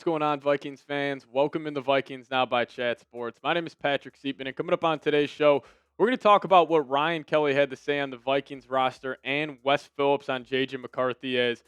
What's going on, Vikings fans? Welcome in the Vikings Now by Chat Sports. My name is Patrick Siepman, and coming up on today's show, we're going to talk about what Ryan Kelly had to say on the Vikings roster and Wes Phillips on J.J. McCarthy as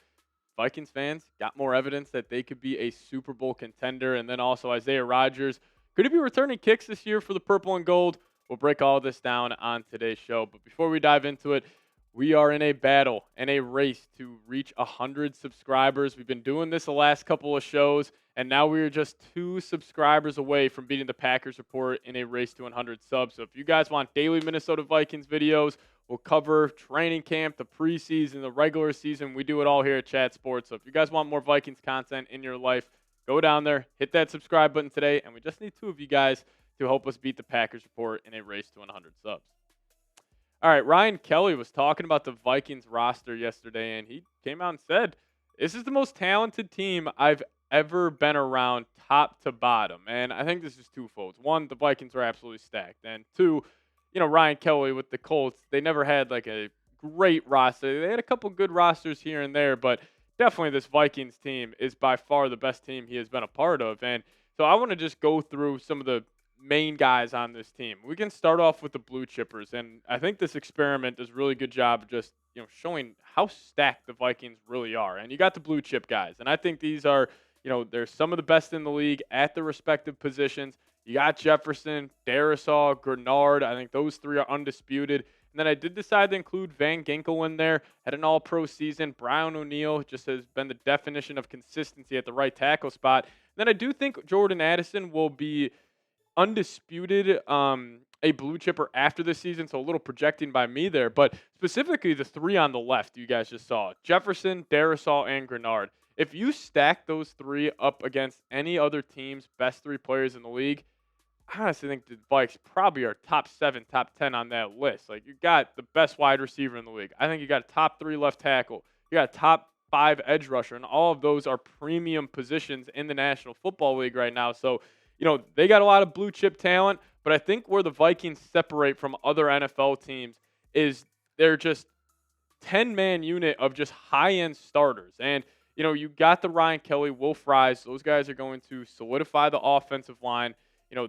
Vikings fans got more evidence that they could be a Super Bowl contender. And then also Isaiah Rodgers. Could he be returning kicks this year for the purple and gold? We'll break all this down on today's show. But before we dive into it, we are in a battle and a race to reach 100 subscribers. We've been doing this the last couple of shows, and now we are just 2 subscribers away from beating the Packers Report in a race to 100 subs. So if you guys want daily Minnesota Vikings videos, we'll cover training camp, the preseason, the regular season. We do it all here at Chat Sports. So if you guys want more Vikings content in your life, go down there, hit that subscribe button today, and we just need 2 of you guys to help us beat the Packers Report in a race to 100 subs. All right, Ryan Kelly was talking about the Vikings roster yesterday, and he came out and said, this is the most talented team I've ever been around top to bottom. And I think this is twofold. One, the Vikings are absolutely stacked. And two, Ryan Kelly with the Colts, they never had like a great roster. They had a couple good rosters here and there, but definitely this Vikings team is by far the best team he has been a part of. And so I want to just go through some of the main guys on this team. We can start off with the blue chippers, and I think this experiment does a really good job of just showing how stacked the Vikings really are. And you got the blue chip guys, and I think these are they're some of the best in the league at their respective positions. You got Jefferson, Darisaw, Grenard. I think those 3 are undisputed. And then I did decide to include Van Ginkel in there. Had an all-pro season. Brian O'Neill just has been the definition of consistency at the right tackle spot. And then I do think Jordan Addison will be undisputed a blue chipper after this season, so a little projecting by me there. But specifically the 3 on the left you guys just saw, Jefferson, Darisaw, and Grenard. If you stack those 3 up against any other team's best 3 players in the league, I honestly think the Vikes probably are top 7, top 10 on that list. Like, you got the best wide receiver in the league. I think you got a top 3 left tackle. You got a top 5 edge rusher, and all of those are premium positions in the National Football League right now. So, they got a lot of blue chip talent, but I think where the Vikings separate from other NFL teams is they're just 10-man unit of just high-end starters. And, you got the Ryan Kelly, Will Fries. Those guys are going to solidify the offensive line.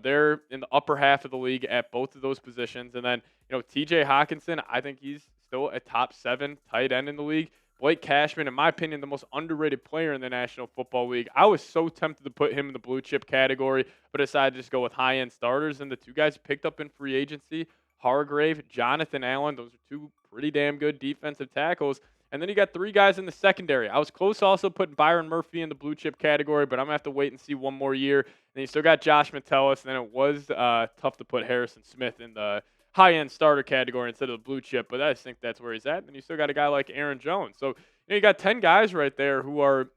They're in the upper half of the league at both of those positions. And then, TJ Hawkinson, I think he's still a top 7 tight end in the league. Blake Cashman, in my opinion, the most underrated player in the National Football League. I was so tempted to put him in the blue chip category, but decided to just go with high-end starters. And the 2 guys picked up in free agency, Hargrave, Jonathan Allen, those are 2 pretty damn good defensive tackles. And then you got 3 guys in the secondary. I was close to also putting Byron Murphy in the blue chip category, but I'm going to have to wait and see one more year. And then you still got Josh Metellus, and then it was tough to put Harrison Smith in the high-end starter category instead of the blue chip, but I just think that's where he's at. And you still got a guy like Aaron Jones. So, you got 10 guys right there who are,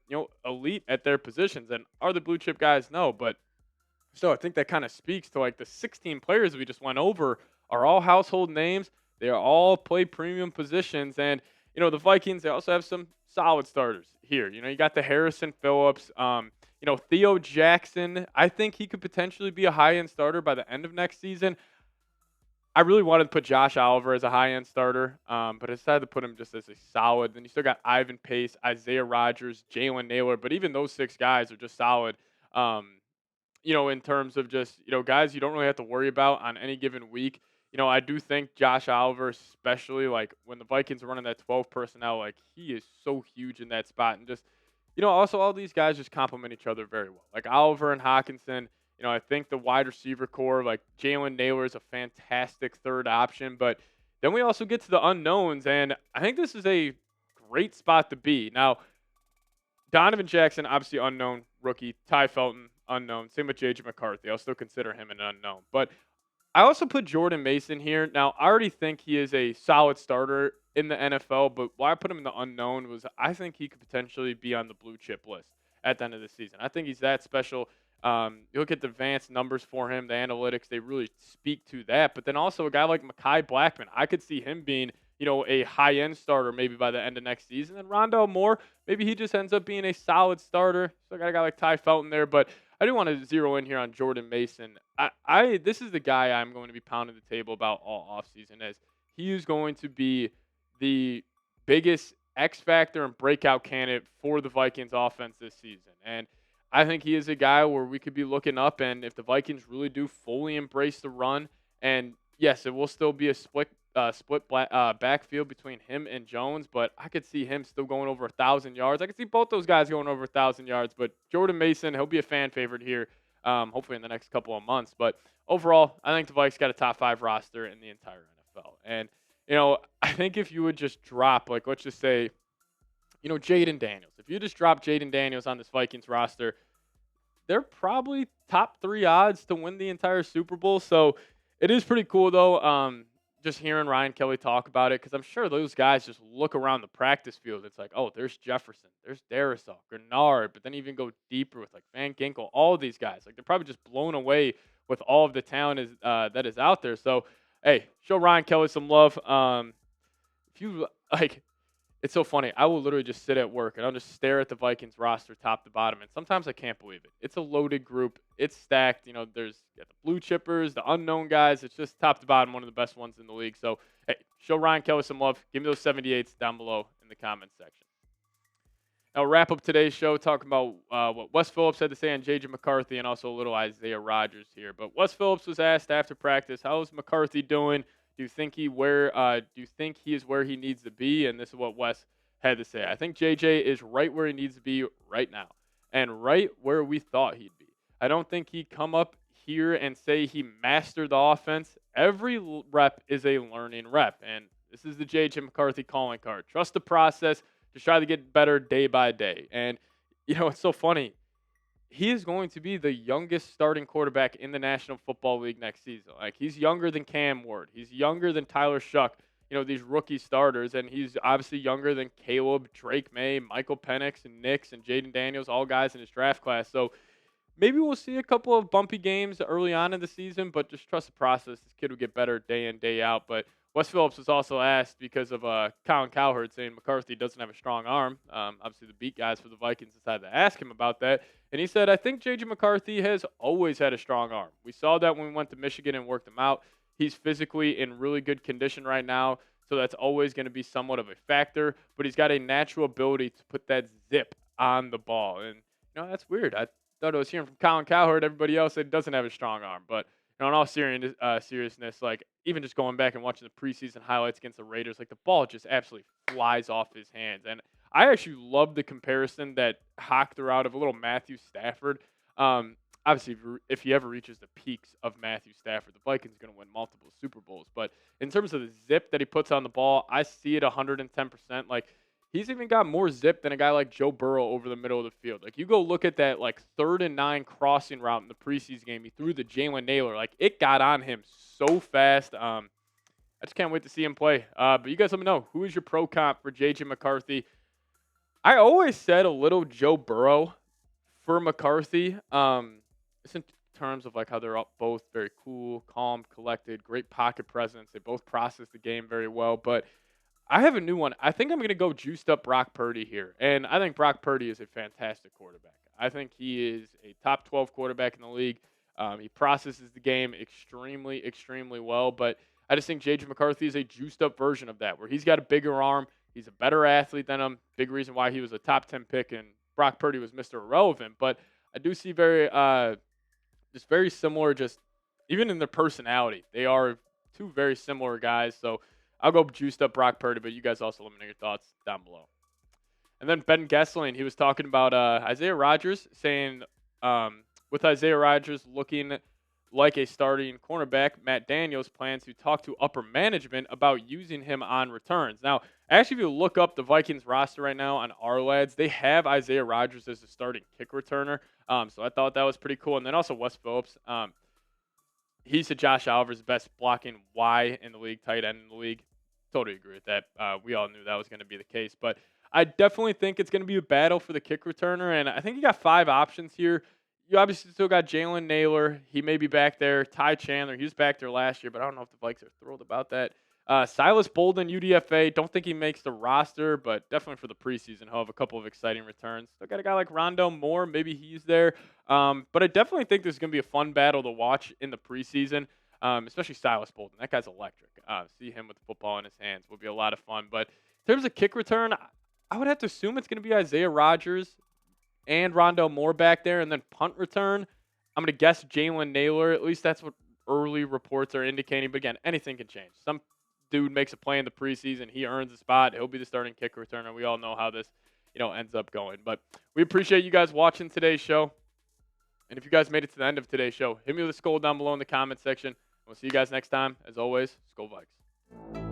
elite at their positions. And are the blue chip guys? No, but still, I think that kind of speaks to like the 16 players we just went over are all household names. They are all play premium positions. And, the Vikings, they also have some solid starters here. You got the Harrison Phillips, Theo Jackson. I think he could potentially be a high-end starter by the end of next season. I really wanted to put Josh Oliver as a high-end starter, but I decided to put him just as a solid. Then you still got Ivan Pace, Isaiah Rodgers, Jalen Naylor, but even those 6 guys are just solid, in terms of just, guys you don't really have to worry about on any given week. I do think Josh Oliver, especially, like, when the Vikings are running that 12 personnel, like, he is so huge in that spot. And just, also all these guys just complement each other very well. Like Oliver and Hawkinson, I think the wide receiver core, like Jalen Naylor, is a fantastic 3rd option. But then we also get to the unknowns, and I think this is a great spot to be. Now, Donovan Jackson, obviously unknown rookie. Ty Felton, unknown. Same with J.J. McCarthy. I'll still consider him an unknown. But I also put Jordan Mason here. Now, I already think he is a solid starter in the NFL, but why I put him in the unknown was I think he could potentially be on the blue chip list at the end of the season. I think he's that special. You look at the advanced numbers for him, the analytics, they really speak to that. But then also a guy like Mekhi Blackman, I could see him being, a high-end starter maybe by the end of next season. And Rondell Moore, maybe he just ends up being a solid starter. So I got a guy like Ty Felton there. But I do want to zero in here on Jordan Mason. This is the guy I'm going to be pounding the table about all offseason, as he is going to be the biggest X factor and breakout candidate for the Vikings offense this season. And I think he is a guy where we could be looking up, and if the Vikings really do fully embrace the run, and yes, it will still be a backfield between him and Jones, but I could see him still going over 1,000 yards. I could see both those guys going over 1,000 yards, but Jordan Mason, he'll be a fan favorite here, hopefully in the next couple of months. But overall, I think the Vikes got a top 5 roster in the entire NFL. And, I think if you would just drop, like, let's just say, Jaden Daniels. If you just drop Jaden Daniels on this Vikings roster, they're probably top 3 odds to win the entire Super Bowl. So it is pretty cool, though, just hearing Ryan Kelly talk about it, because I'm sure those guys just look around the practice field. It's like, oh, there's Jefferson, there's Darisaw, Grenard, but then even go deeper with like Van Ginkel, all of these guys. Like, they're probably just blown away with all of the talent that is out there. So, hey, show Ryan Kelly some love. If you like, it's so funny. I will literally just sit at work and I'll just stare at the Vikings roster top to bottom. And sometimes I can't believe it. It's a loaded group. It's stacked. There's the blue chippers, the unknown guys. It's just top to bottom, one of the best ones in the league. So, hey, show Ryan Kelly some love. Give me those 78s down below in the comments section. Now, we'll wrap up today's show talking about what Wes Phillips had to say on J.J. McCarthy and also a little Isaiah Rodgers here. But Wes Phillips was asked after practice, how's McCarthy doing? Do you think he is where he needs to be? And this is what Wes had to say. I think JJ is right where he needs to be right now, and right where we thought he'd be. I don't think he'd come up here and say he mastered the offense. Every rep is a learning rep, and this is the JJ McCarthy calling card. Trust the process. Just try to get better day by day. And it's so funny. He is going to be the youngest starting quarterback in the National Football League next season. Like, he's younger than Cam Ward. He's younger than Tyler Shuck, these rookie starters. And he's obviously younger than Caleb, Drake May, Michael Penix, and Nix, and Jaden Daniels, all guys in his draft class. So maybe we'll see a couple of bumpy games early on in the season, but just trust the process. This kid will get better day in, day out. But Wes Phillips was also asked because of Colin Cowherd saying McCarthy doesn't have a strong arm. Obviously, the beat guys for the Vikings decided to ask him about that. And he said, I think J.J. McCarthy has always had a strong arm. We saw that when we went to Michigan and worked him out. He's physically in really good condition right now, so that's always going to be somewhat of a factor. But he's got a natural ability to put that zip on the ball. And, that's weird. I thought I was hearing from Colin Cowherd. Everybody else said he doesn't have a strong arm. But in all seriousness, like, even just going back and watching the preseason highlights against the Raiders, like, the ball just absolutely flies off his hands. And I actually love the comparison that Hawk threw out of a little Matthew Stafford. Obviously, if he ever reaches the peaks of Matthew Stafford, the Vikings are going to win multiple Super Bowls. But in terms of the zip that he puts on the ball, I see it 110%. Like, he's even got more zip than a guy like Joe Burrow over the middle of the field. Like, you go look at that, like, 3rd and 9 crossing route in the preseason game. He threw the Jalen Naylor. Like, it got on him so fast. I just can't wait to see him play. But you guys let me know, who is your pro comp for J.J. McCarthy? I always said a little Joe Burrow for McCarthy. It's in terms of, like, how they're both very cool, calm, collected, great pocket presence. They both process the game very well. But I have a new one. I think I'm going to go juiced up Brock Purdy here. And I think Brock Purdy is a fantastic quarterback. I think he is a top 12 quarterback in the league. He processes the game extremely, extremely well. But I just think J.J. McCarthy is a juiced up version of that, where he's got a bigger arm. He's a better athlete than him. Big reason why he was a top 10 pick and Brock Purdy was Mr. Irrelevant. But I do see very similar, just even in their personality. They are two very similar guys. So I'll go juiced up Brock Purdy, but you guys also let me know your thoughts down below. And then Ben Gessling, he was talking about Isaiah Rodgers, saying with Isaiah Rodgers looking like a starting cornerback, Matt Daniels plans to talk to upper management about using him on returns. Now, actually, if you look up the Vikings roster right now on our lads, they have Isaiah Rodgers as a starting kick returner. So I thought that was pretty cool. And then also Wes Phillips. He said Josh Oliver's best blocking Y in the league, tight end in the league. Totally agree with that. We all knew that was going to be the case. But I definitely think it's going to be a battle for the kick returner. And I think you got 5 options here. You obviously still got Jalen Naylor. He may be back there. Ty Chandler, he was back there last year, but I don't know if the Vikes are thrilled about that. Silas Bolden, UDFA. Don't think he makes the roster, but definitely for the preseason, he'll have a couple of exciting returns. Still got a guy like Rondell Moore. Maybe he's there. But I definitely think this is going to be a fun battle to watch in the preseason, especially Silas Bolden. That guy's electric. See him with the football in his hands will be a lot of fun. But in terms of kick return, I would have to assume it's going to be Isaiah Rodgers. and Rondell Moore back there. And then punt return, I'm going to guess Jalen Naylor. At least that's what early reports are indicating. But again, anything can change. Some dude makes a play in the preseason. He earns a spot. He'll be the starting kick returner. We all know how this, ends up going. But we appreciate you guys watching today's show. And if you guys made it to the end of today's show, hit me with a skull down below in the comment section. We'll see you guys next time. As always, Skol Vikes.